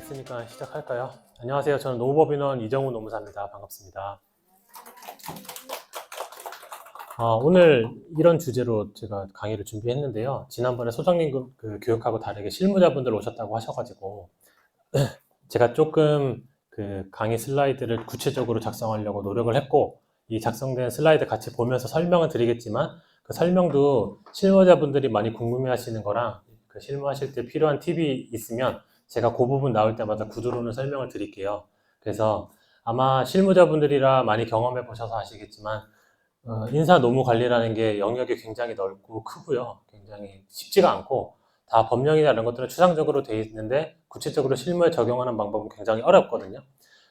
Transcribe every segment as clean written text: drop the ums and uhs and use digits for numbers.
준비됐으니까 시작할까요? 안녕하세요. 저는 노무법인원 이정우 노무사입니다. 반갑습니다. 오늘 이런 주제로 제가 강의를 준비했는데요. 지난번에 소장님 교육하고 다르게 실무자분들 오셨다고 하셔가지고 제가 조금 그 강의 슬라이드를 구체적으로 작성하려고 노력을 했고, 이 작성된 슬라이드 같이 보면서 설명을 드리겠지만 그 설명도 실무자분들이 많이 궁금해하시는 거랑 그 실무하실 때 필요한 팁이 있으면 제가 그 부분 나올 때마다 구두로는 설명을 드릴게요. 그래서 아마 실무자분들이라 많이 경험해 보셔서 아시겠지만 인사 노무 관리라는 게 영역이 굉장히 넓고 크고요. 굉장히 쉽지가 않고 다 법령이나 이런 것들은 추상적으로 돼 있는데 구체적으로 실무에 적용하는 방법은 굉장히 어렵거든요.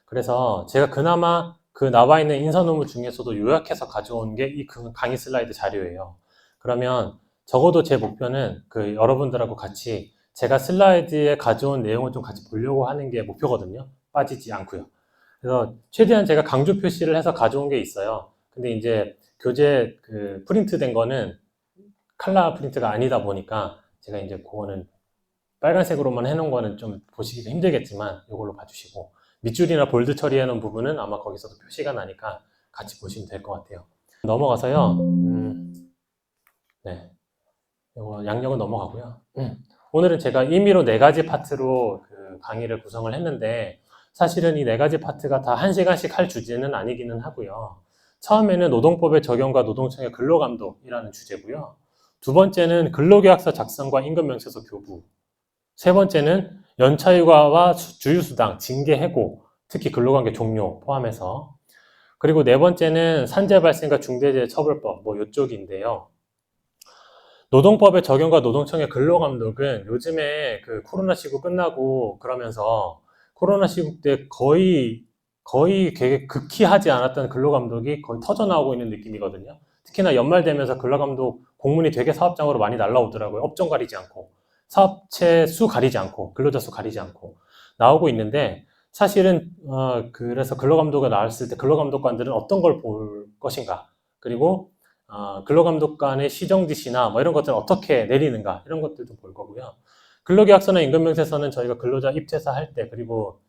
그래서 제가 그나마 그 나와 있는 인사 노무 중에서도 요약해서 가져온 게 이 강의 슬라이드 자료예요. 그러면 적어도 제 목표는 그 여러분들하고 같이 제가 슬라이드에 가져온 내용을 좀 같이 보려고 하는 게 목표거든요. 빠지지 않고요. 그래서 최대한 제가 강조 표시를 해서 가져온 게 있어요. 근데 이제 교재 그 프린트 된 거는 칼라 프린트가 아니다 보니까 제가 이제 그거는 빨간색으로만 해놓은 거는 좀 보시기가 힘들겠지만 이걸로 봐주시고, 밑줄이나 볼드 처리해 놓은 부분은 아마 거기서도 표시가 나니까 같이 보시면 될 것 같아요. 넘어가서요. 네, 이거 양력은 넘어가고요. 오늘은 제가 임의로 4가지 파트로 그 강의를 구성을 했는데 사실은 이 4가지 파트가 다 1시간씩 할 주제는 아니기는 하고요. 처음에는 노동법의 적용과 노동청의 근로감독이라는 주제고요. 두 번째는 근로계약서 작성과 임금명세서 교부. 세 번째는 연차휴가와 주휴수당, 징계 해고, 특히 근로관계 종료 포함해서. 그리고 네 번째는 산재 발생과 중대재해 처벌법, 뭐 이쪽인데요. 노동법의 적용과 노동청의 근로감독은 요즘에 그 코로나 시국 끝나고 그러면서 코로나 시국 때 거의 되게 극히하지 않았던 근로감독이 거의 터져나오고 있는 느낌이거든요. 특히나 연말 되면서 근로감독 공문이 되게 사업장으로 많이 날라오더라고요. 업종 가리지 않고, 사업체 수 가리지 않고, 근로자 수 가리지 않고 나오고 있는데, 사실은 그래서 근로감독이 나왔을 때 근로감독관들은 어떤 걸 볼 것인가, 그리고 근로감독관의 시정 지시나 뭐 이런 것들을 어떻게 내리는가, 이런 것들도 볼 거고요. 근로계약서나 임금명세서는 저희가 근로자 입퇴사 할 때, 그리고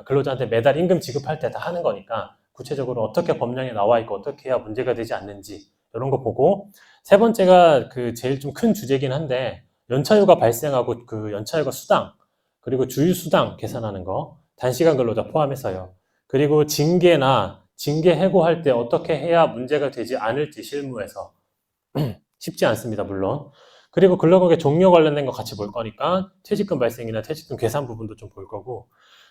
근로자한테 매달 임금 지급할 때 다 하는 거니까 구체적으로 어떻게 법령에 나와 있고 어떻게 해야 문제가 되지 않는지 이런 거 보고, 세 번째가 그 제일 좀 큰 주제긴 한데 연차휴가 발생하고 그 연차휴가 수당, 그리고 주휴수당 계산하는 거, 단시간 근로자 포함해서요. 그리고 징계 해고할 때 어떻게 해야 문제가 되지 않을지 실무에서 쉽지 않습니다, 물론. 그리고 근로관계 종료 관련된 거 같이 볼 거니까 퇴직금 발생이나 퇴직금 계산 부분도 좀 볼 거고,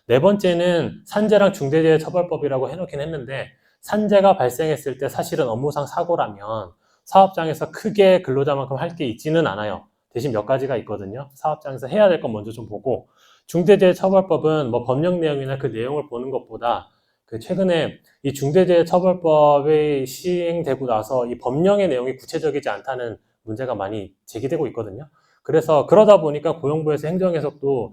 네 번째는 산재랑 중대재해 처벌법이라고 해놓긴 했는데 산재가 발생했을 때 사실은 업무상 사고라면 사업장에서 크게 근로자만큼 할 게 있지는 않아요. 대신 몇 가지가 있거든요. 사업장에서 해야 될 건 먼저 좀 보고, 중대재해 처벌법은 뭐 법령 내용이나 그 내용을 보는 것보다 그 최근에 이 중대재해처벌법이 시행되고 나서 이 법령의 내용이 구체적이지 않다는 문제가 많이 제기되고 있거든요. 그래서 그러다 보니까 고용부에서 행정해석도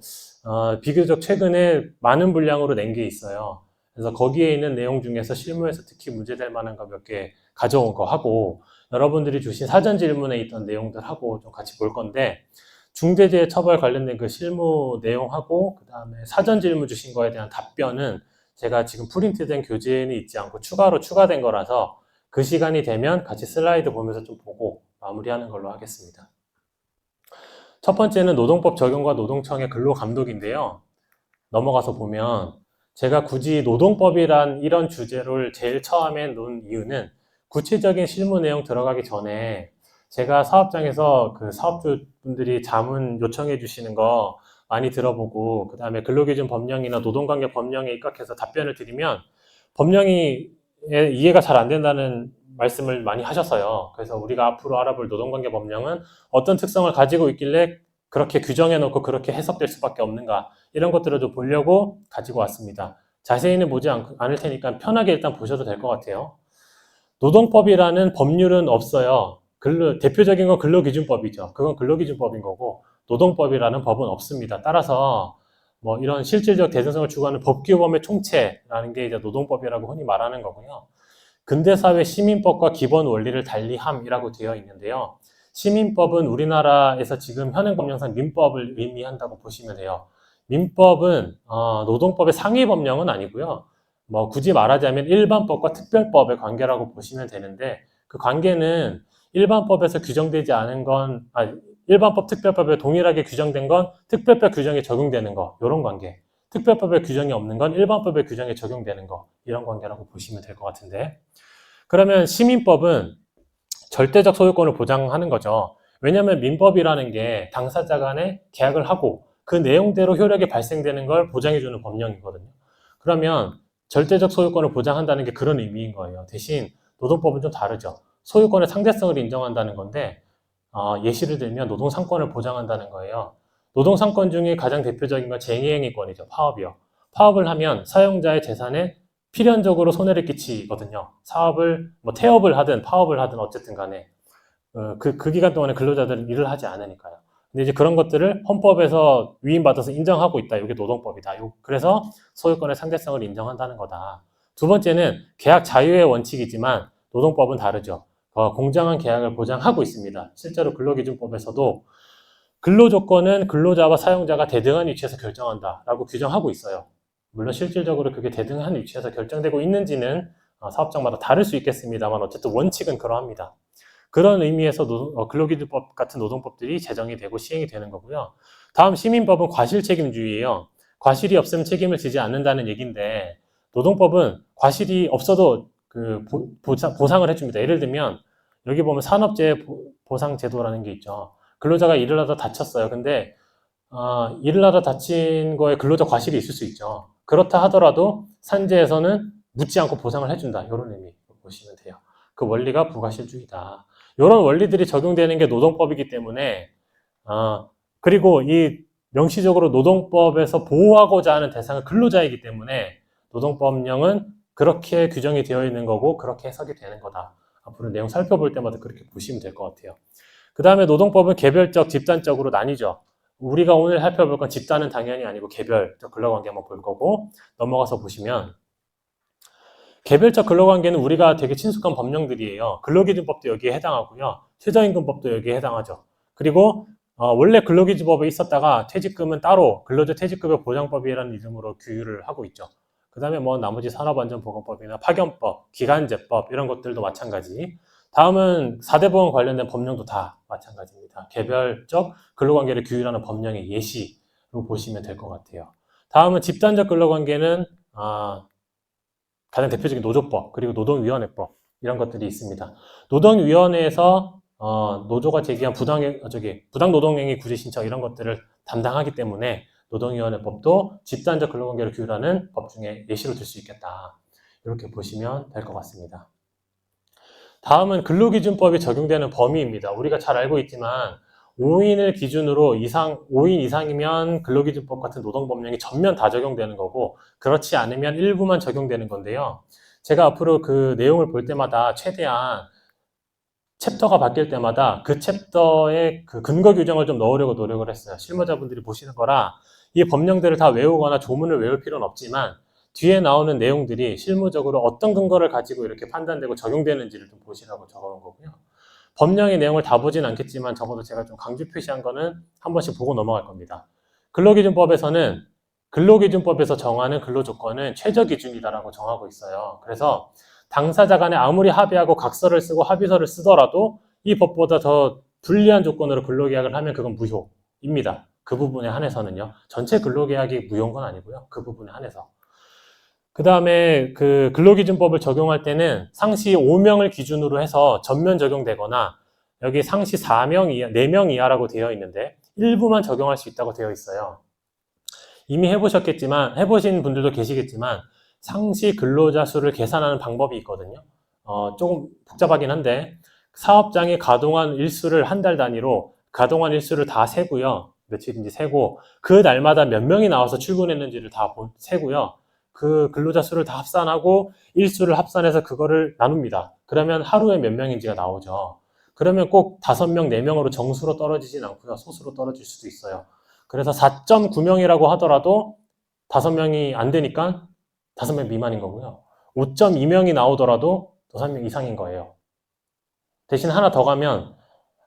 비교적 최근에 많은 분량으로 낸 게 있어요. 그래서 거기에 있는 내용 중에서 실무에서 특히 문제될 만한 거 몇 개 가져온 거 하고, 여러분들이 주신 사전 질문에 있던 내용들하고 좀 같이 볼 건데, 중대재해 처벌 관련된 그 실무 내용하고 그 다음에 사전 질문 주신 거에 대한 답변은 제가 지금 프린트된 교재에는 있지 않고 추가로 추가된 거라서 그 시간이 되면 같이 슬라이드 보면서 좀 보고 마무리하는 걸로 하겠습니다. 첫 번째는 노동법 적용과 노동청의 근로감독인데요. 넘어가서 보면 제가 굳이 노동법이란 이런 주제를 제일 처음에 놓은 이유는 구체적인 실무 내용 들어가기 전에 제가 사업장에서 그 사업주분들이 자문 요청해 주시는 거 많이 들어보고, 그 다음에 근로기준 법령이나 노동관계 법령에 입각해서 답변을 드리면 법령이 이해가 잘 안 된다는 말씀을 많이 하셨어요. 그래서 우리가 앞으로 알아볼 노동관계 법령은 어떤 특성을 가지고 있길래 그렇게 규정해 놓고 그렇게 해석될 수밖에 없는가, 이런 것들을 좀 보려고 가지고 왔습니다. 자세히는 보지 않을 테니까 편하게 일단 보셔도 될 것 같아요. 노동법이라는 법률은 없어요. 대표적인 건 근로기준법이죠. 그건 근로기준법인 거고, 노동법이라는 법은 없습니다. 따라서 뭐 이런 실질적 대등성을 추구하는 법규범의 총체라는 게 이제 노동법이라고 흔히 말하는 거고요. 근대사회 시민법과 기본 원리를 달리함이라고 되어 있는데요. 시민법은 우리나라에서 지금 현행 법령상 민법을 의미한다고 보시면 돼요. 민법은 노동법의 상위 법령은 아니고요. 뭐 굳이 말하자면 일반법과 특별법의 관계라고 보시면 되는데 그 관계는 일반법에서 규정되지 않은 건 일반법, 특별법에 동일하게 규정된 건 특별법 규정에 적용되는 거 이런 관계. 특별법에 규정이 없는 건 일반법의 규정에 적용되는 거 이런 관계라고 보시면 될 것 같은데 그러면 시민법은 절대적 소유권을 보장하는 거죠. 왜냐하면 민법이라는 게 당사자 간에 계약을 하고 그 내용대로 효력이 발생되는 걸 보장해주는 법령이거든요. 그러면 절대적 소유권을 보장한다는 게 그런 의미인 거예요. 대신 노동법은 좀 다르죠. 소유권의 상대성을 인정한다는 건데 예시를 들면 노동상권을 보장한다는 거예요. 노동상권 중에 가장 대표적인 건 쟁의행위권이죠. 파업이요. 파업을 하면 사용자의 재산에 필연적으로 손해를 끼치거든요. 사업을 태업을 하든 파업을 하든 어쨌든 간에 그 기간 동안에 근로자들은 일을 하지 않으니까요. 근데 이제 그런 것들을 헌법에서 위임받아서 인정하고 있다. 이게 노동법이다. 그래서 소유권의 상대성을 인정한다는 거다. 두 번째는 계약 자유의 원칙이지만 노동법은 다르죠. 공정한 계약을 보장하고 있습니다. 실제로 근로기준법에서도 근로조건은 근로자와 사용자가 대등한 위치에서 결정한다라고 규정하고 있어요. 물론 실질적으로 그게 대등한 위치에서 결정되고 있는지는 사업장마다 다를 수 있겠습니다만 어쨌든 원칙은 그러합니다. 그런 의미에서 근로기준법 같은 노동법들이 제정이 되고 시행이 되는 거고요. 다음 시민법은 과실책임주의예요. 과실이 없으면 책임을 지지 않는다는 얘기인데 노동법은 과실이 없어도 보상을 해줍니다. 예를 들면 여기 보면 산업재해 보상제도라는 게 있죠. 근로자가 일을 하다 다쳤어요. 근데 일을 하다 다친 거에 근로자 과실이 있을 수 있죠. 그렇다 하더라도 산재에서는 묻지 않고 보상을 해준다. 이런 의미 보시면 돼요. 그 원리가 부과실주의다. 이런 원리들이 적용되는 게 노동법이기 때문에 그리고 이 명시적으로 노동법에서 보호하고자 하는 대상은 근로자이기 때문에 노동법령은 그렇게 규정이 되어 있는 거고 그렇게 해석이 되는 거다. 앞으로 내용 살펴볼 때마다 그렇게 보시면 될 것 같아요. 그 다음에 노동법은 개별적, 집단적으로 나뉘죠. 우리가 오늘 살펴볼 건 집단은 당연히 아니고 개별적 근로관계 한번 볼 거고 넘어가서 보시면 개별적 근로관계는 우리가 되게 친숙한 법령들이에요. 근로기준법도 여기에 해당하고요. 최저임금법도 여기에 해당하죠. 그리고 원래 근로기준법에 있었다가 퇴직금은 따로 근로자 퇴직급여 보장법이라는 이름으로 규율을 하고 있죠. 그 다음에 나머지 산업안전보건법이나 파견법, 기간제법 이런 것들도 마찬가지. 다음은 4대 보험 관련된 법령도 다 마찬가지입니다. 개별적 근로관계를 규율하는 법령의 예시로 보시면 될 것 같아요. 다음은 집단적 근로관계는 가장 대표적인 노조법, 그리고 노동위원회법 이런 것들이 있습니다. 노동위원회에서 노조가 제기한 부당 노동행위 구제 신청 이런 것들을 담당하기 때문에 노동위원회법도 집단적 근로관계를 규율하는 법 중에 예시로 들 수 있겠다. 이렇게 보시면 될 것 같습니다. 다음은 근로기준법이 적용되는 범위입니다. 우리가 잘 알고 있지만 5인을 기준으로 5인 이상이면 근로기준법 같은 노동법령이 전면 다 적용되는 거고 그렇지 않으면 일부만 적용되는 건데요. 제가 앞으로 그 내용을 볼 때마다 최대한 챕터가 바뀔 때마다 그 챕터의 그 근거 규정을 좀 넣으려고 노력을 했어요. 실무자분들이 보시는 거라 이 법령들을 다 외우거나 조문을 외울 필요는 없지만 뒤에 나오는 내용들이 실무적으로 어떤 근거를 가지고 이렇게 판단되고 적용되는지를 좀 보시라고 적어놓은 거고요. 법령의 내용을 다 보진 않겠지만 적어도 제가 좀 강조 표시한 거는 한 번씩 보고 넘어갈 겁니다. 근로기준법에서는 근로기준법에서 정하는 근로조건은 최저기준이다라고 정하고 있어요. 그래서 당사자 간에 아무리 합의하고 각서를 쓰고 합의서를 쓰더라도 이 법보다 더 불리한 조건으로 근로계약을 하면 그건 무효입니다. 그 부분에 한해서는요. 전체 근로계약이 무효인 건 아니고요. 그 부분에 한해서. 그 다음에 그 근로기준법을 적용할 때는 상시 5명을 기준으로 해서 전면 적용되거나 여기 상시 4명 이하, 4명 이하라고 되어 있는데 일부만 적용할 수 있다고 되어 있어요. 이미 해보신 분들도 계시겠지만 상시 근로자 수를 계산하는 방법이 있거든요. 조금 복잡하긴 한데 사업장이 가동한 일수를 한 달 단위로 가동한 일수를 다 세고요. 며칠인지 세고 그 날마다 몇 명이 나와서 출근했는지를 다 세고요. 그 근로자 수를 다 합산하고 일수를 합산해서 그거를 나눕니다. 그러면 하루에 몇 명인지가 나오죠. 그러면 꼭 5명, 4명으로 정수로 떨어지진 않고요. 소수로 떨어질 수도 있어요. 그래서 4.9명이라고 하더라도 5명이 안 되니까 5명 미만인 거고요. 5.2명이 나오더라도 5명 이상인 거예요. 대신 하나 더 가면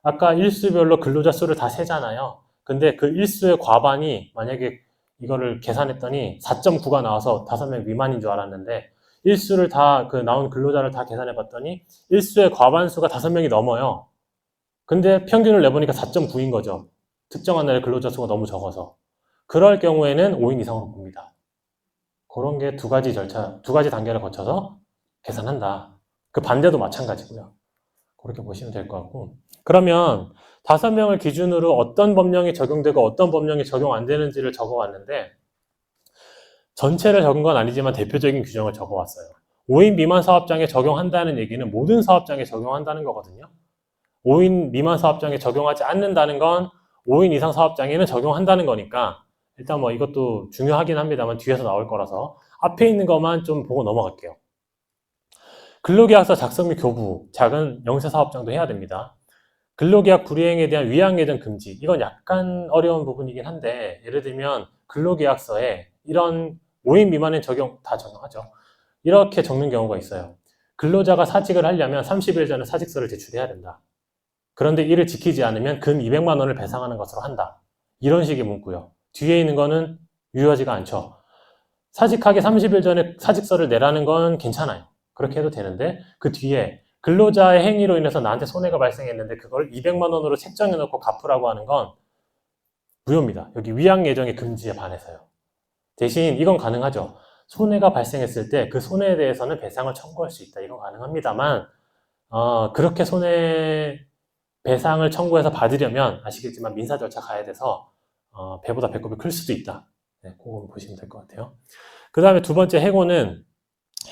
아까 일수별로 근로자 수를 다 세잖아요. 근데 그 일수의 과반이 만약에 이거를 계산했더니 4.9가 나와서 5명 미만인 줄 알았는데 일수를 다 그 나온 근로자를 다 계산해 봤더니 일수의 과반수가 5명이 넘어요. 근데 평균을 내보니까 4.9인 거죠. 특정한 날의 근로자 수가 너무 적어서. 그럴 경우에는 5인 이상으로 봅니다. 그런 게 두 가지 단계를 거쳐서 계산한다. 그 반대도 마찬가지고요. 그렇게 보시면 될 것 같고. 그러면 5명을 기준으로 어떤 법령이 적용되고 어떤 법령이 적용 안 되는지를 적어왔는데 전체를 적은 건 아니지만 대표적인 규정을 적어왔어요. 5인 미만 사업장에 적용한다는 얘기는 모든 사업장에 적용한다는 거거든요. 5인 미만 사업장에 적용하지 않는다는 건 5인 이상 사업장에는 적용한다는 거니까 일단 뭐 이것도 중요하긴 합니다만 뒤에서 나올 거라서 앞에 있는 것만 좀 보고 넘어갈게요. 근로계약서 작성 및 교부, 작은 영세 사업장도 해야 됩니다. 근로계약 불이행에 대한 위약 예정 금지, 이건 약간 어려운 부분이긴 한데 예를 들면 근로계약서에 이런 5인 미만의 적용 다 적용하죠. 이렇게 적는 경우가 있어요. 근로자가 사직을 하려면 30일 전에 사직서를 제출해야 된다. 그런데 이를 지키지 않으면 금 200만 원을 배상하는 것으로 한다. 이런 식의 문구요. 뒤에 있는 거는 유효하지가 않죠. 사직하기 30일 전에 사직서를 내라는 건 괜찮아요. 그렇게 해도 되는데 그 뒤에 근로자의 행위로 인해서 나한테 손해가 발생했는데 그걸 200만 원으로 책정해 놓고 갚으라고 하는 건 무효입니다. 여기 위약 예정의 금지에 반해서요. 대신 이건 가능하죠. 손해가 발생했을 때 그 손해에 대해서는 배상을 청구할 수 있다. 이건 가능합니다만 그렇게 손해 배상을 청구해서 받으려면 아시겠지만 민사 절차 가야 돼서 배보다 배꼽이 클 수도 있다. 네, 그거 보시면 될 것 같아요. 그 다음에 두 번째 해고는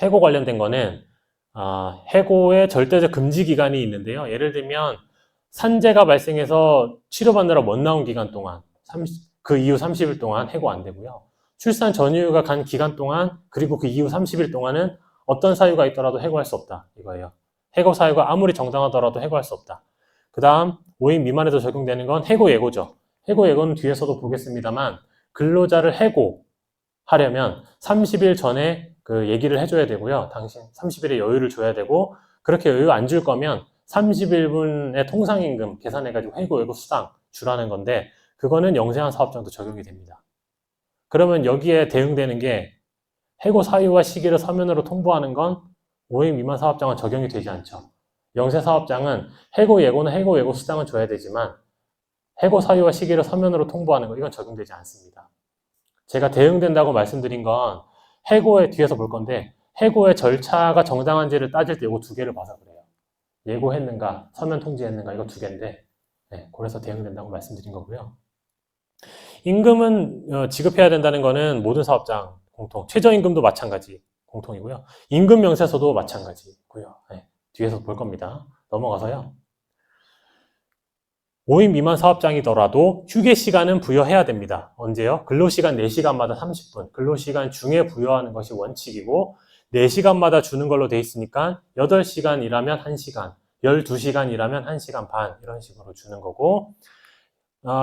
해고 관련된 거는 해고의 절대적 금지 기간이 있는데요. 예를 들면 산재가 발생해서 치료받느라 못 나온 기간 동안 그 이후 30일 동안 해고 안 되고요. 출산 전이유가 간 기간 동안 그리고 그 이후 30일 동안은 어떤 사유가 있더라도 해고할 수 없다. 이거예요. 해고 사유가 아무리 정당하더라도 해고할 수 없다. 그 다음 5인 미만에도 적용되는 건 해고 예고죠. 해고 예고는 뒤에서도 보겠습니다만 근로자를 해고하려면 30일 전에 그 얘기를 해줘야 되고요. 당신 30일의 여유를 줘야 되고 그렇게 여유 안 줄 거면 30일분의 통상임금 계산해가지고 해고 예고 수당 주라는 건데 그거는 영세한 사업장도 적용이 됩니다. 그러면 여기에 대응되는 게 해고 사유와 시기를 서면으로 통보하는 건 5인 미만 사업장은 적용이 되지 않죠. 영세 사업장은 해고 예고는 해고 예고 수당은 줘야 되지만 해고 사유와 시기를 서면으로 통보하는 거 이건 적용되지 않습니다. 제가 대응된다고 말씀드린 건 해고의 뒤에서 볼 건데 해고의 절차가 정당한지를 따질 때 이거 두 개를 봐서 그래요. 예고했는가 서면 통지했는가 이거 두 개인데 네, 그래서 대응된다고 말씀드린 거고요. 임금은 지급해야 된다는 거는 모든 사업장 공통, 최저임금도 마찬가지 공통이고요. 임금 명세서도 마찬가지고요. 네, 뒤에서 볼 겁니다. 넘어가서요. 5인 미만 사업장이더라도 휴게 시간은 부여해야 됩니다. 언제요? 근로시간 4시간마다 30분, 근로시간 중에 부여하는 것이 원칙이고 4시간마다 주는 걸로 돼 있으니까 8시간 일하면 1시간, 12시간 일하면 1시간 반 이런 식으로 주는 거고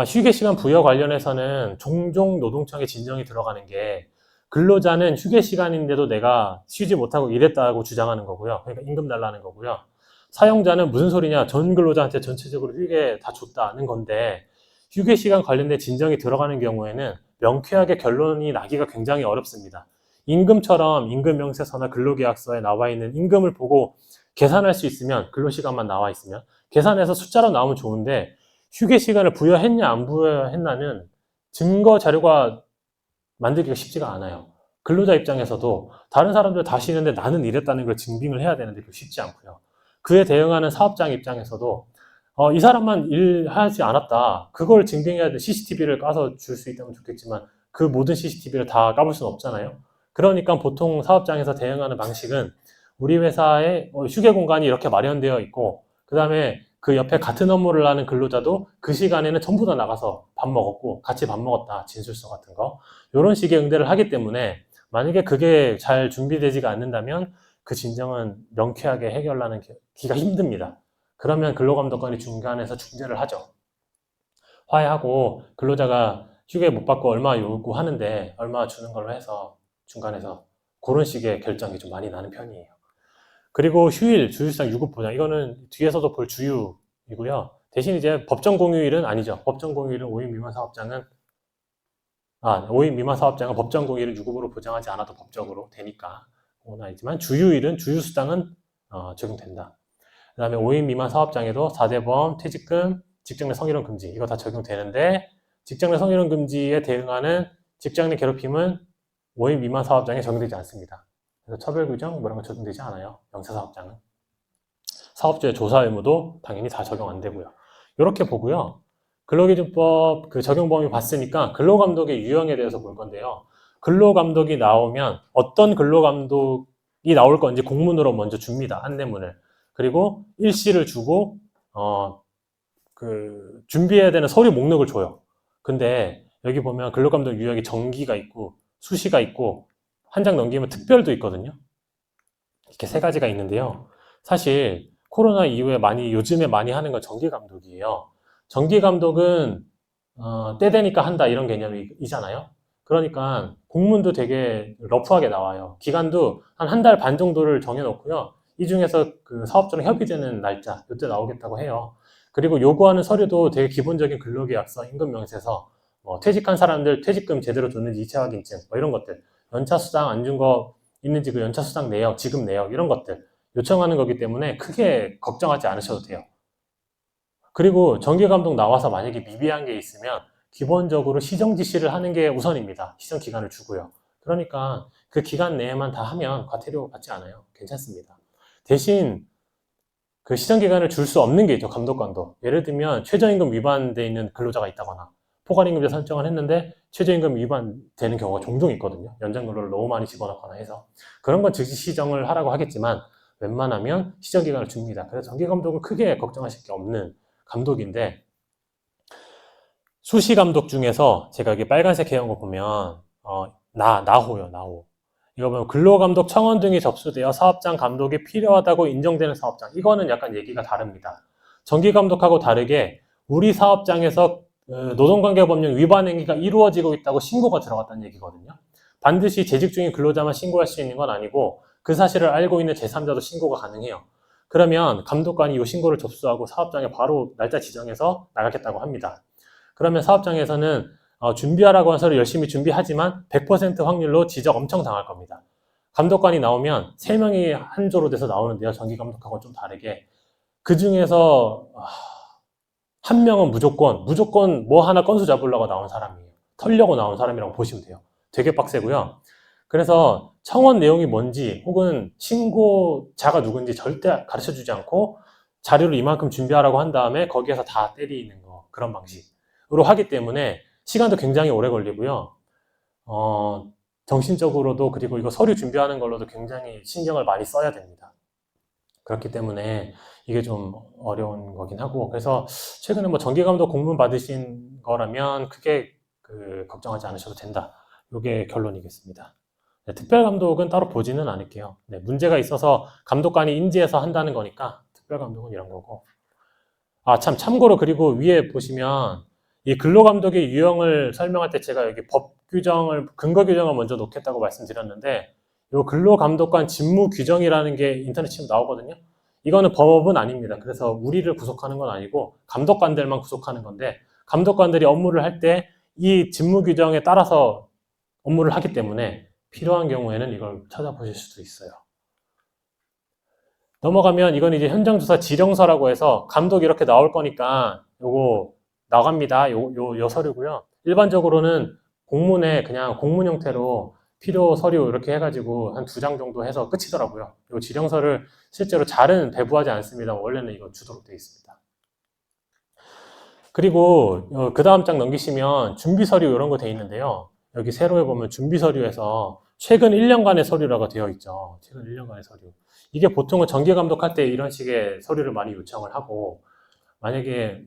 휴게 시간 부여 관련해서는 종종 노동청에 진정이 들어가는 게 근로자는 휴게 시간인데도 내가 쉬지 못하고 일했다고 주장하는 거고요. 그러니까 임금 달라는 거고요. 사용자는 무슨 소리냐? 전 근로자한테 전체적으로 휴게 다 줬다는 건데 휴게 시간 관련된 진정이 들어가는 경우에는 명쾌하게 결론이 나기가 굉장히 어렵습니다. 임금처럼 임금명세서나 근로계약서에 나와 있는 임금을 보고 계산할 수 있으면 근로시간만 나와 있으면 계산해서 숫자로 나오면 좋은데 휴게 시간을 부여했냐 안 부여했냐는 증거 자료가 만들기가 쉽지가 않아요. 근로자 입장에서도 다른 사람들 다 쉬는데 나는 이랬다는 걸 증빙을 해야 되는데 그게 쉽지 않고요. 그에 대응하는 사업장 입장에서도 이 사람만 일하지 않았다. 그걸 증빙해야 돼. CCTV를 까서 줄 수 있다면 좋겠지만 그 모든 CCTV를 다 까볼 수는 없잖아요. 그러니까 보통 사업장에서 대응하는 방식은 우리 회사에 휴게 공간이 이렇게 마련되어 있고 그 다음에 그 옆에 같은 업무를 하는 근로자도 그 시간에는 전부 다 나가서 밥 먹었고 같이 밥 먹었다. 진술서 같은 거. 이런 식의 응대를 하기 때문에 만약에 그게 잘 준비되지가 않는다면 그 진정은 명쾌하게 해결하는 기가 힘듭니다. 그러면 근로감독관이 중간에서 중재를 하죠. 화해하고 근로자가 휴게 못 받고 얼마 요구하는데 얼마 주는 걸로 해서 중간에서 그런 식의 결정이 좀 많이 나는 편이에요. 그리고 휴일, 주휴상 유급 보장 이거는 뒤에서도 볼 주휴이고요. 대신 이제 법정 공휴일은 아니죠. 법정 공휴일은 5인 미만 사업장은 5인 미만 사업장은 법정 공휴일을 유급으로 보장하지 않아도 법적으로 되니까 그건 아니지만 주휴일은 주휴수당은 적용된다. 그 다음에 5인 미만 사업장에도 4대보험, 퇴직금, 직장 내 성희롱 금지 이거 다 적용되는데 직장 내 성희롱 금지에 대응하는 직장 내 괴롭힘은 5인 미만 사업장에 적용되지 않습니다. 그래서 처벌 규정 이런 거 적용되지 않아요. 영세사업장은. 사업주의 조사 의무도 당연히 다 적용 안 되고요. 이렇게 보고요. 근로기준법 그 적용 범위 봤으니까 근로감독의 유형에 대해서 볼 건데요. 근로감독이 나오면 어떤 근로감독이 나올 건지 공문으로 먼저 줍니다. 안내문을. 그리고 일시를 주고 준비해야 되는 서류 목록을 줘요. 근데 여기 보면 근로감독 유형이 정기가 있고 수시가 있고 한 장 넘기면 특별도 있거든요. 이렇게 세 가지가 있는데요. 사실 코로나 이후에 요즘에 많이 하는 건 정기감독이에요. 정기감독은 때 되니까 한다 이런 개념이잖아요. 그러니까 공문도 되게 러프하게 나와요. 기간도 한 달 반 정도를 정해놓고요. 이 중에서 그 사업자랑 협의되는 날짜 이때 나오겠다고 해요. 그리고 요구하는 서류도 되게 기본적인 근로계약서, 임금명세서, 퇴직한 사람들 퇴직금 제대로 줬는지 이체 확인증 이런 것들, 연차 수당 안 준 거 있는지 그 연차 수당 내역, 지급 내역 이런 것들 요청하는 거기 때문에 크게 걱정하지 않으셔도 돼요. 그리고 정기감독 나와서 만약에 미비한 게 있으면 기본적으로 시정 지시를 하는 게 우선입니다. 시정 기간을 주고요. 그러니까 그 기간 내에만 다 하면 과태료 받지 않아요. 괜찮습니다. 대신 그 시정 기간을 줄 수 없는 게 있죠. 감독관도. 예를 들면 최저임금 위반돼 있는 근로자가 있다거나 포괄임금제 설정을 했는데 최저임금 위반되는 경우가 종종 있거든요. 연장 근로를 너무 많이 집어넣거나 해서 그런 건 즉시 시정을 하라고 하겠지만 웬만하면 시정 기간을 줍니다. 그래서 정기감독은 크게 걱정하실 게 없는 감독인데 수시 감독 중에서 제가 여기 빨간색 해온 거 보면 나호요. 이거 보면 근로감독 청원 등이 접수되어 사업장 감독이 필요하다고 인정되는 사업장. 이거는 약간 얘기가 다릅니다. 정기감독하고 다르게 우리 사업장에서 노동관계법령 위반 행위가 이루어지고 있다고 신고가 들어갔다는 얘기거든요. 반드시 재직 중인 근로자만 신고할 수 있는 건 아니고 그 사실을 알고 있는 제3자도 신고가 가능해요. 그러면 감독관이 이 신고를 접수하고 사업장에 바로 날짜 지정해서 나가겠다고 합니다. 그러면 사업장에서는 준비하라고 한 서류 열심히 준비하지만 100% 확률로 지적 엄청 당할 겁니다. 감독관이 나오면 3명이 한 조로 돼서 나오는데요. 정기감독하고는 좀 다르게. 그 중에서 한 명은 무조건 뭐 하나 건수 잡으려고 나온 사람이에요. 털려고 나온 사람이라고 보시면 돼요. 되게 빡세고요. 그래서 청원 내용이 뭔지 혹은 신고자가 누군지 절대 가르쳐주지 않고 자료를 이만큼 준비하라고 한 다음에 거기에서 다 때리는 거 그런 방식으로 하기 때문에 시간도 굉장히 오래 걸리고요. 정신적으로도 그리고 이거 서류 준비하는 걸로도 굉장히 신경을 많이 써야 됩니다. 그렇기 때문에 이게 좀 어려운 거긴 하고 그래서 최근에 뭐 정기감독 공문 받으신 거라면 크게 걱정하지 않으셔도 된다. 이게 결론이겠습니다. 네, 특별감독은 따로 보지는 않을게요. 네, 문제가 있어서 감독관이 인지해서 한다는 거니까 특별감독은 이런 거고. 참고로 그리고 위에 보시면 이 근로감독의 유형을 설명할 때 제가 여기 근거 규정을 먼저 놓겠다고 말씀드렸는데 이 근로감독관 직무 규정이라는 게 인터넷 치면 나오거든요. 이거는 법은 아닙니다. 그래서 우리를 구속하는 건 아니고 감독관들만 구속하는 건데 감독관들이 업무를 할 때 이 직무 규정에 따라서 업무를 하기 때문에 필요한 경우에는 이걸 찾아보실 수도 있어요. 넘어가면 이건 이제 현장조사 지령서라고 해서 감독이 이렇게 나올 거니까 요거 나갑니다. 요 서류고요. 일반적으로는 공문에 그냥 공문 형태로 필요 서류 이렇게 해가지고 한 2장 정도 해서 끝이더라고요. 요 지령서를 실제로 잘은 배부하지 않습니다. 원래는 이거 주도록 되어 있습니다. 그리고 그 다음 장 넘기시면 준비 서류 이런 거 되어 있는데요. 여기 세로에 보면 준비 서류에서 최근 1년간의 서류라고 되어 있죠. 최근 1년간의 서류. 이게 보통은 정기 감독할 때 이런 식의 서류를 많이 요청을 하고 만약에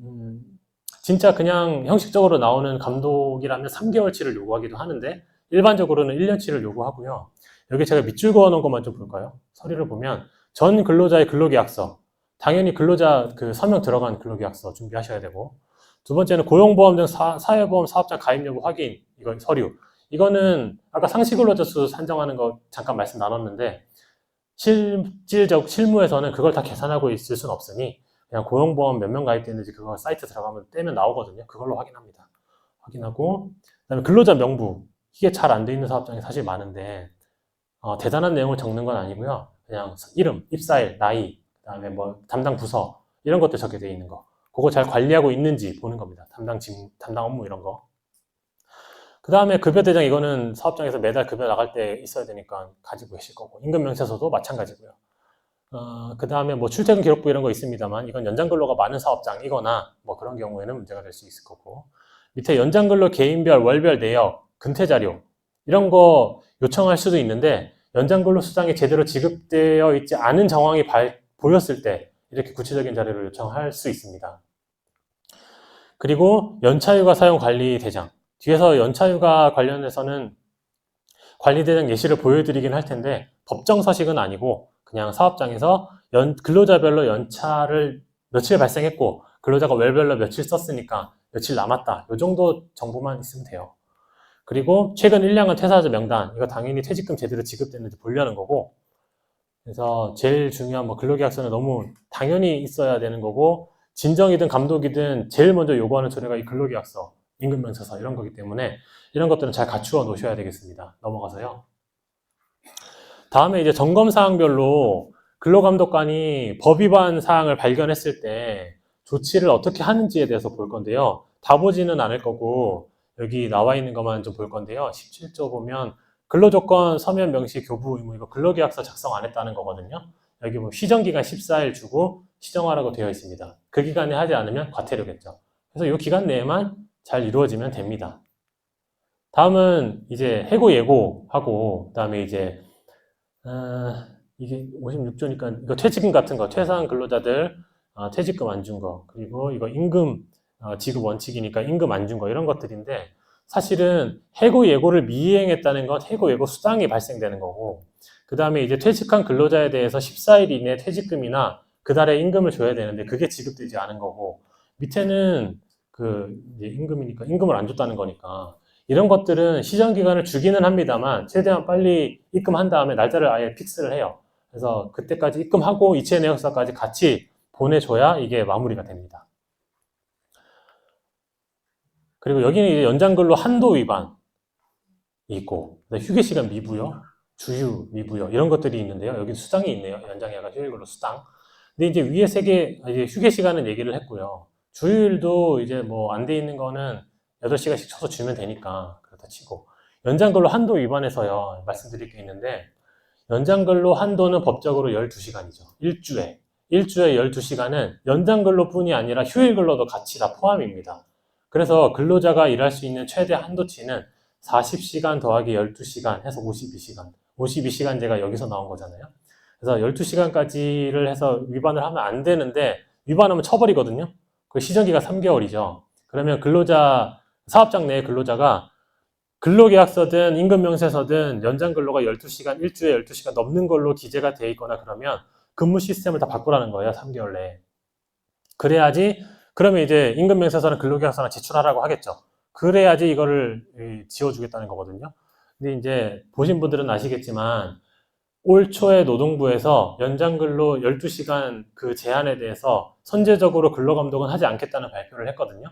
진짜 그냥 형식적으로 나오는 감독이라면 3개월치를 요구하기도 하는데 일반적으로는 1년치를 요구하고요. 여기 제가 밑줄 그어놓은 것만 좀 볼까요? 서류를 보면 전 근로자의 근로계약서 당연히 근로자 그 서명 들어간 근로계약서 준비하셔야 되고 두 번째는 고용보험 등 사회보험 사업자 가입 여부 확인 이거 서류 이거는 아까 상시근로자 수 산정하는 거 잠깐 말씀 나눴는데 실질적 실무에서는 그걸 다 계산하고 있을 수는 없으니 그냥 고용보험 몇 명 가입되는지 그거 사이트 들어가면 떼면 나오거든요. 그걸로 확인합니다. 확인하고 그다음에 근로자 명부. 이게 잘 안 돼 있는 사업장이 사실 많은데, 대단한 내용을 적는 건 아니고요. 그냥 이름, 입사일, 나이, 그다음에 뭐 담당 부서 이런 것들 적게 돼 있는 거. 그거 잘 관리하고 있는지 보는 겁니다. 담당 업무 이런 거. 그 다음에 급여 대장 이거는 사업장에서 매달 급여 나갈 때 있어야 되니까 가지고 계실 거고, 임금 명세서도 마찬가지고요. 그 다음에 뭐 출퇴근 기록부 이런 거 있습니다만, 이건 연장 근로가 많은 사업장이거나 뭐 그런 경우에는 문제가 될 수 있을 거고, 밑에 연장 근로 개인별, 월별 내역, 근태 자료 이런 거 요청할 수도 있는데, 연장 근로 수당이 제대로 지급되어 있지 않은 정황이 보였을 때 이렇게 구체적인 자료를 요청할 수 있습니다. 그리고 연차휴가 사용 관리 대장. 뒤에서 연차휴가 관련해서는 관리대장 예시를 보여드리긴 할 텐데 법정 서식은 아니고 그냥 사업장에서 근로자별로 연차를 며칠 발생했고 근로자가 월별로 며칠 썼으니까 며칠 남았다. 이 정도 정보만 있으면 돼요. 그리고 최근 1년간 퇴사자 명단. 이거 당연히 퇴직금 제대로 지급됐는지 보려는 거고, 그래서 제일 중요한 뭐 근로계약서는 너무 당연히 있어야 되는 거고, 진정이든 감독이든 제일 먼저 요구하는 조례가 이 근로계약서, 임금명세서 이런 거기 때문에 이런 것들은 잘 갖추어 놓으셔야 되겠습니다. 넘어가서요. 다음에 이제 점검 사항별로 근로감독관이 법 위반 사항을 발견했을 때 조치를 어떻게 하는지에 대해서 볼 건데요. 다 보지는 않을 거고 여기 나와 있는 것만 좀 볼 건데요. 17조 보면 근로조건 서면 명시 교부 의무, 이거 근로계약서 작성 안 했다는 거거든요. 여기 뭐 시정기간 14일 주고 시정하라고 되어 있습니다. 그 기간에 하지 않으면 과태료겠죠. 그래서 이 기간 내에만 잘 이루어지면 됩니다. 다음은 이제 해고 예고하고, 그다음에 이제 이게 56조니까 이거 퇴직금 같은 거, 퇴사한 근로자들 퇴직금 안 준 거, 그리고 이거 임금 지급 원칙이니까 임금 안 준 거, 이런 것들인데, 사실은 해고 예고를 미이행했다는 건 해고 예고 수당이 발생되는 거고, 그 다음에 이제 퇴직한 근로자에 대해서 14일 이내 퇴직금이나 그달에 임금을 줘야 되는데 그게 지급되지 않은 거고, 밑에는 이제 임금이니까 임금을 안 줬다는 거니까 이런 것들은 시정기간을 주기는 합니다만 최대한 빨리 입금한 다음에 날짜를 아예 픽스를 해요. 그래서 그때까지 입금하고 이체 내역서까지 같이 보내줘야 이게 마무리가 됩니다. 그리고 여기는 이제 연장근로 한도 위반이 있고, 휴게시간 미부여, 주휴 미부여 이런 것들이 있는데요. 여기 수당이 있네요. 연장야간 휴일근로 수당. 근데 이제 위에 세 개, 이제 휴게시간은 얘기를 했고요. 주휴일도 이제 뭐 안 돼 있는 거는 8시간씩 쳐서 주면 되니까 그렇다 치고, 연장근로 한도 위반해서요 말씀드릴 게 있는데, 연장근로 한도는 법적으로 12시간이죠. 일주에 12시간은 연장근로뿐이 아니라 휴일근로도 같이 다 포함입니다. 그래서 근로자가 일할 수 있는 최대 한도치는 40시간 더하기 12시간 해서 52시간. 52시간제가 여기서 나온 거잖아요. 그래서 12시간까지를 해서 위반을 하면 안 되는데, 위반하면 처벌이거든요. 그 시정기가 3개월이죠. 그러면 사업장 내 근로자가 근로계약서든 임금명세서든 연장근로가 12시간, 일주에 12시간 넘는 걸로 기재가 돼 있거나 그러면 근무 시스템을 다 바꾸라는 거예요, 3개월 내에. 그래야지, 그러면 이제 임금명세서는 근로계약서나 제출하라고 하겠죠. 그래야지 이거를 지워주겠다는 거거든요. 근데 이제 보신 분들은 아시겠지만 올 초에 노동부에서 연장근로 12시간 그 제한에 대해서 선제적으로 근로감독은 하지 않겠다는 발표를 했거든요.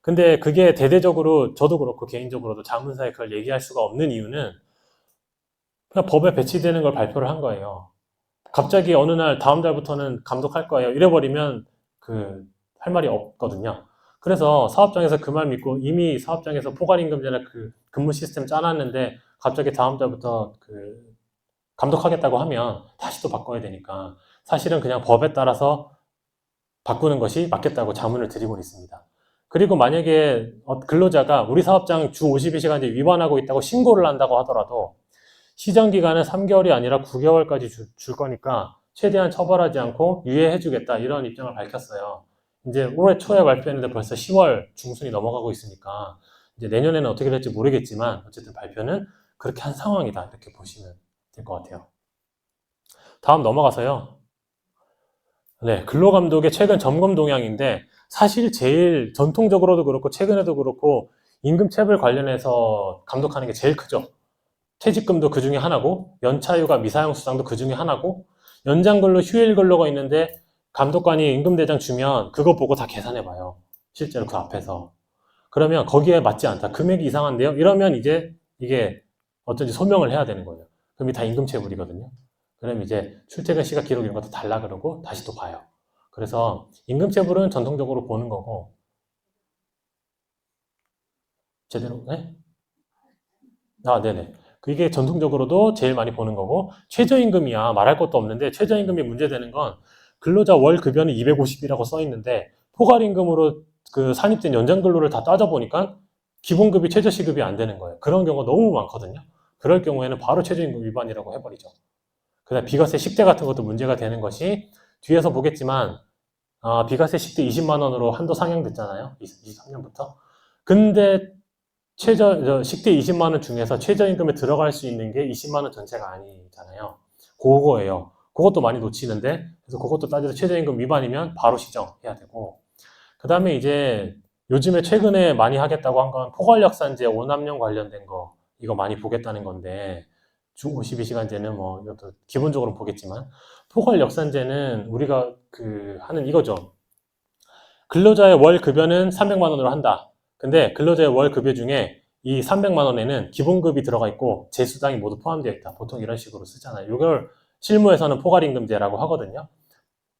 근데 그게 대대적으로 저도 그렇고 개인적으로도 자문사에 그걸 얘기할 수가 없는 이유는 그냥 법에 배치되는 걸 발표를 한 거예요. 갑자기 어느 날 다음 달부터는 감독할 거예요. 이래버리면 할 말이 없거든요. 그래서 사업장에서 그 말 믿고 이미 사업장에서 포괄임금제나 근무 시스템 짜놨는데 갑자기 다음 달부터 감독하겠다고 하면 다시 또 바꿔야 되니까 사실은 그냥 법에 따라서 바꾸는 것이 맞겠다고 자문을 드리고 있습니다. 그리고 만약에 근로자가 우리 사업장 주 52시간제 위반하고 있다고 신고를 한다고 하더라도 시정기간은 3개월이 아니라 9개월까지 줄 거니까 최대한 처벌하지 않고 유예해주겠다, 이런 입장을 밝혔어요. 이제 올해 초에 발표했는데 벌써 10월 중순이 넘어가고 있으니까 이제 내년에는 어떻게 될지 모르겠지만 어쨌든 발표는 그렇게 한 상황이다, 이렇게 보시면 될 것 같아요. 다음 넘어가서요. 네, 근로감독의 최근 점검 동향인데, 사실 제일 전통적으로도 그렇고 최근에도 그렇고 임금체불 관련해서 감독하는 게 제일 크죠. 퇴직금도 그 중에 하나고, 연차휴가 미사용 수당도 그 중에 하나고, 연장근로 휴일근로가 있는데 감독관이 임금대장 주면 그거 보고 다 계산해봐요. 실제로 그 앞에서. 그러면 거기에 맞지 않다. 금액이 이상한데요? 이러면 이제 이게 어쩐지 소명을 해야 되는 거예요. 그럼 이게 다 임금체불이거든요. 그럼 이제 출퇴근 시각 기록 이런 것도 달라 그러고 다시 또 봐요. 그래서 임금체불은 전통적으로 보는 거고, 제대로, 네? 아, 네네. 그게 전통적으로도 제일 많이 보는 거고, 최저임금이야. 말할 것도 없는데, 최저임금이 문제되는 건 근로자 월 급여는 250이라고 써 있는데, 포괄임금으로 그 산입된 연장근로를 다 따져보니까 기본급이 최저시급이 안 되는 거예요. 그런 경우가 너무 많거든요. 그럴 경우에는 바로 최저임금 위반이라고 해버리죠. 그다음 비과세 10대 같은 것도 문제가 되는 것이 뒤에서 보겠지만 비과세 10대 20만 원으로 한도 상향됐잖아요. 23년부터. 근데 식대 20만 원 중에서 최저임금에 들어갈 수 있는 게 20만 원 전체가 아니잖아요. 그거예요. 그것도 많이 놓치는데 그래서 그것도 따져서 최저임금 위반이면 바로 시정해야 되고 그 다음에 이제 요즘에 최근에 많이 하겠다고 한 건 포괄역산제 오남용 관련된 거 이거 많이 보겠다는 건데 주 52시간제는 뭐 이것도 기본적으로 보겠지만 포괄역산제는 우리가 그 하는 이거죠. 근로자의 월 급여는 300만 원으로 한다. 근데 근로자의 월 급여 중에 이 300만 원에는 기본급이 들어가 있고 재수당이 모두 포함되어 있다. 보통 이런 식으로 쓰잖아요. 이걸 실무에서는 포괄임금제라고 하거든요.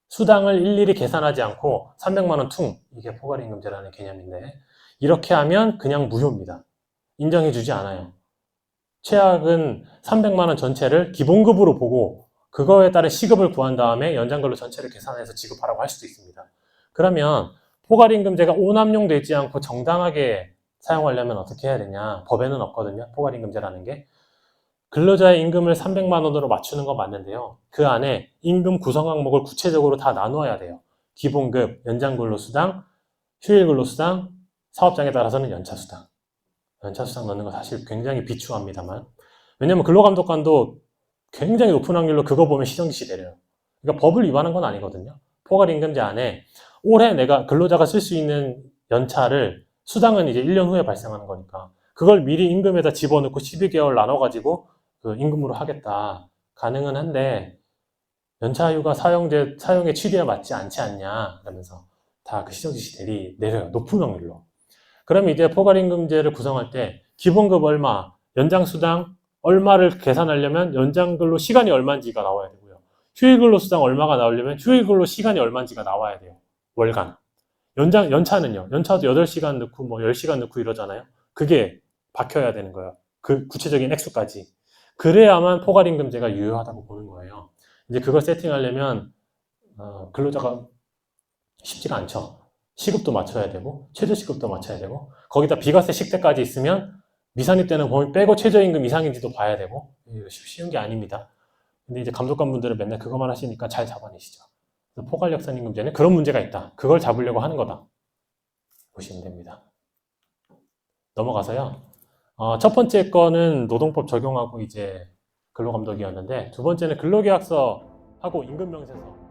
수당을 일일이 계산하지 않고 300만 원 퉁, 이게 포괄임금제라는 개념인데 이렇게 하면 그냥 무효입니다. 인정해주지 않아요. 최악은 300만 원 전체를 기본급으로 보고 그거에 따른 시급을 구한 다음에 연장근로 전체를 계산해서 지급하라고 할 수도 있습니다. 그러면 포괄임금제가 오남용되지 않고 정당하게 사용하려면 어떻게 해야 되냐? 법에는 없거든요. 포괄임금제라는 게. 근로자의 임금을 300만 원으로 맞추는 건 맞는데요. 그 안에 임금 구성 항목을 구체적으로 다 나누어야 돼요. 기본급, 연장근로수당, 휴일근로수당, 사업장에 따라서는 연차수당. 연차수당 넣는 거 사실 굉장히 비추합니다만. 왜냐면 근로감독관도 굉장히 높은 확률로 그거 보면 시정지시 내려요. 그러니까 법을 위반한 건 아니거든요. 포괄임금제 안에 올해 내가 근로자가 쓸 수 있는 연차를 수당은 이제 1년 후에 발생하는 거니까 그걸 미리 임금에다 집어넣고 12개월 나눠가지고 그 임금으로 하겠다. 가능은 한데 연차휴가 사용의 취지에 맞지 않지 않냐 그러면서 다 그 시정지시 내려요. 높은 확률로. 그러면 이제 포괄임금제를 구성할 때 기본급 얼마, 연장수당 얼마를 계산하려면 연장근로 시간이 얼마인지가 나와야 되고요. 휴일근로수당 얼마가 나오려면 휴일근로 시간이 얼마인지가 나와야 돼요. 월간. 연차는요. 연차도 8시간 넣고 뭐 10시간 넣고 이러잖아요. 그게 박혀야 되는 거예요. 그 구체적인 액수까지. 그래야만 포괄임금제가 유효하다고 보는 거예요. 이제 그걸 세팅하려면 근로자가 쉽지가 않죠. 시급도 맞춰야 되고 최저시급도 맞춰야 되고 거기다 비과세 10대까지 있으면 미산입되는 범위 빼고 최저임금 이상인지도 봐야 되고 쉬운 게 아닙니다. 근데 이제 감독관분들은 맨날 그것만 하시니까 잘 잡아내시죠. 포괄역산임금제는 그런 문제가 있다. 그걸 잡으려고 하는 거다. 보시면 됩니다. 넘어가서요. 첫 번째 거는 노동법 적용하고 이제 근로감독이었는데 두 번째는 근로계약서하고 임금명세서